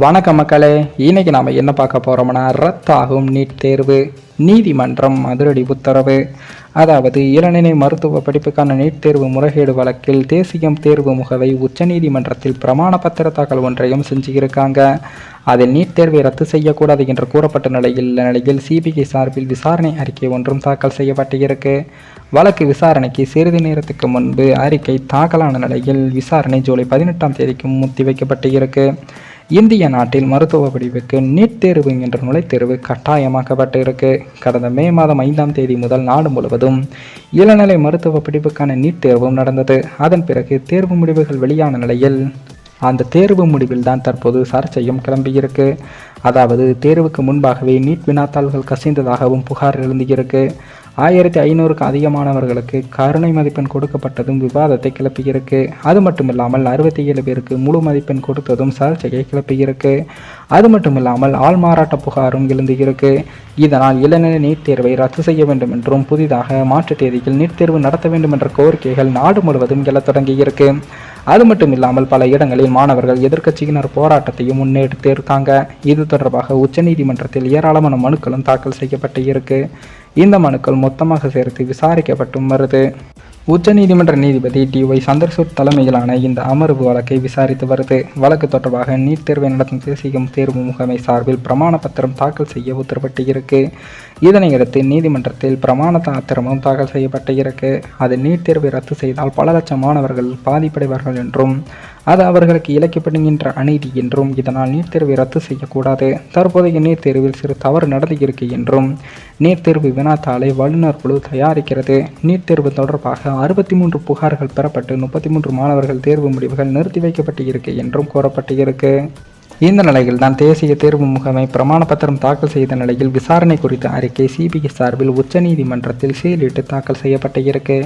வணக்கம் மக்களே. இன்னைக்கு நாம் என்ன பார்க்க போகிறோம்னா, ரத்தாகும் நீட் தேர்வு, நீதிமன்றம் அதிரடி உத்தரவு. அதாவது இளநிலை மருத்துவ படிப்புக்கான நீட் தேர்வு முறைகேடு வழக்கில் தேசிய தேர்வு முகவை உச்சநீதிமன்றத்தில் பிரமாண பத்திர தாக்கல் ஒன்றையும் செஞ்சுருக்காங்க. அதில் நீட் தேர்வை ரத்து செய்யக்கூடாது என்று கூறப்பட்ட நிலையில் சிபிஐ சார்பில் விசாரணை அறிக்கை ஒன்றும் தாக்கல் செய்யப்பட்டிருக்கு. வழக்கு விசாரணைக்கு சிறிது நேரத்துக்கு முன்பு அறிக்கை தாக்கலான நிலையில் விசாரணை ஜூலை 18ஆம் தேதிக்கு ஒத்தி வைக்கப்பட்டிருக்கு. இந்திய நாட்டில் மருத்துவ படிப்புக்கு நீட் தேர்வு என்ற நுழைத்தேர்வு கட்டாயமாக்கப்பட்டு இருக்கு. கடந்த மே மாதம் 5ஆம் தேதி முதல் நாடு முழுவதும் இளநிலை மருத்துவ படிப்புக்கான நீட் தேர்வும் நடந்தது. அதன் பிறகு தேர்வு முடிவுகள் வெளியான நிலையில் அந்த தேர்வு முடிவில் தான் தற்போது சர்ச்சையும் கிளம்பியிருக்கு. அதாவது தேர்வுக்கு முன்பாகவே நீட் வினாத்தாள்கள் கசிந்ததாகவும் புகார் எழுந்திருக்கு. 1500க்கு அதிகமானவர்களுக்கு கருணை மதிப்பெண் கொடுக்கப்பட்டதும் விவாதத்தை கிளப்பியிருக்கு. அது மட்டுமில்லாமல் 67 பேருக்கு முழு மதிப்பெண் கொடுத்ததும் சர்ச்சையை கிளப்பியிருக்கு. அது மட்டுமில்லாமல் ஆள்மாறாட்ட புகாரும் எழுந்திருக்கு. இதனால் இளநிலை நீட் தேர்வை ரத்து செய்ய வேண்டும் என்றும் புதிதாக மாற்று தேதியில் நீட் தேர்வு நடத்த வேண்டும் என்ற கோரிக்கைகள் நாடு முழுவதும் எழத் தொடங்கியிருக்கு. அது மட்டும் இல்லாமல் பல இடங்களில் மாணவர்கள் எதிர்க்கட்சியினர் போராட்டத்தையும் முன்னெடுத்திருக்காங்க. இது தொடர்பாக உச்சநீதிமன்றத்தில் ஏராளமான மனுக்களும் தாக்கல் செய்யப்பட்டு இருக்கு. இந்த மனுக்கள் மொத்தமாக சேர்த்து விசாரிக்கப்பட்டும் வருது. உச்சநீதிமன்ற நீதிபதி டி.ஒய். சந்திரசூட் தலைமையிலான இந்த அமர்வு வழக்கை விசாரித்து வருது. வழக்கு தொடர்பாக நீட் தேர்வை நடத்தும் தேசிய தேர்வு முகமை சார்பில் பிரமாண பத்திரம் தாக்கல் செய்ய உத்தரவிட்டு இருக்கு. இதனையடுத்து நீதிமன்றத்தில் பிரமாண பத்திரமும் தாக்கல் செய்யப்பட்டு இருக்கு. அது நீட் தேர்வை ரத்து செய்தால் பல லட்சம் மாணவர்கள் பாதிப்படைவார்கள் என்றும் அது அவர்களுக்கு இழைக்கப்படுகின்ற அநீதி என்றும் இதனால் நீட் தேர்வை ரத்து செய்யக்கூடாது. தற்போதைய நீட் தேர்வில் சிறு தவறு நடந்திருக்கு என்றும் நீட் தேர்வு வினாத்தாளை வல்லுநர் குழு தயாரிக்கிறது. நீட் தேர்வு தொடர்பாக 63 புகார்கள் பெறப்பட்டு 33 மாணவர்கள் தேர்வு முடிவுகள் நிறுத்தி வைக்கப்பட்டு இருக்கு என்றும் கூறப்பட்டு இருக்கு. இந்த நிலையில் தான் தேசிய தேர்வு முகமை பிரமாண பத்திரம் தாக்கல் செய்த நிலையில் விசாரணை குறித்த அறிக்கை சிபிஐ சார்பில் உச்சநீதிமன்றத்தில் சீலிட்டு தாக்கல் செய்யப்பட்டு இருக்கு.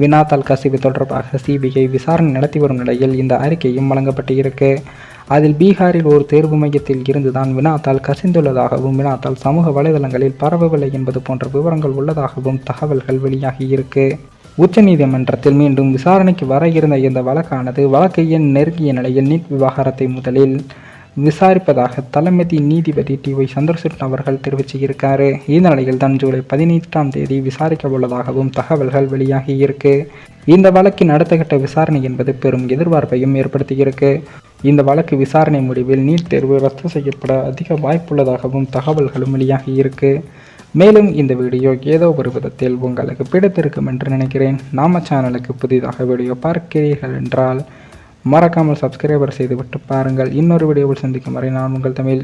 வினாத்தாள் கசிவு தொடர்பாக சிபிஐ விசாரணை நடத்தி வரும் நிலையில் இந்த அறிக்கையும் வழங்கப்பட்டு இருக்கு. அதில் பீகாரில் ஒரு தேர்வு மையத்தில் இருந்துதான் வினாத்தாள் கசிந்துள்ளதாகவும் வினாத்தாள் சமூக வலைதளங்களில் பரவவில்லை என்பது போன்ற விவரங்கள் உள்ளதாகவும் தகவல்கள் வெளியாகி இருக்கு. உச்சநீதிமன்றத்தில் மீண்டும் விசாரணைக்கு வர இருந்த இந்த வழக்கு எண் நெருங்கிய நிலையில் நீட் விவகாரத்தை முதலில் விசாரிப்பதாக தலைமை நீதிபதி டி.ஒய். சந்திரசூட் அவர்கள் தெரிவிச்சிருக்காரு. இந்த நிலையில் தான் ஜூலை 18ஆம் தேதி விசாரிக்க உள்ளதாகவும் தகவல்கள் வெளியாகி இருக்கு. இந்த வழக்கின் அடுத்த கட்ட விசாரணை என்பது பெரும் எதிர்பார்ப்பையும் ஏற்படுத்தியிருக்கு. இந்த வழக்கு விசாரணை முடிவில் நீட் தேர்வு ரத்து செய்யப்பட அதிக வாய்ப்புள்ளதாகவும் தகவல்களும் வெளியாகி இருக்கு. மேலும் இந்த வீடியோ ஏதோ ஒரு விதத்தில் உங்களுக்கு பிடித்திருக்கும் என்று நினைக்கிறேன். நம்ம சேனலுக்கு புதிதாக வீடியோ பார்க்கிறீர்கள் என்றால் மறக்காமல் சப்ஸ்கிரைபர் செய்துவிட்டு பாருங்கள். இன்னொரு வீடியோவில் சந்திக்கும் வரை நான் உங்கள் தமிழ்.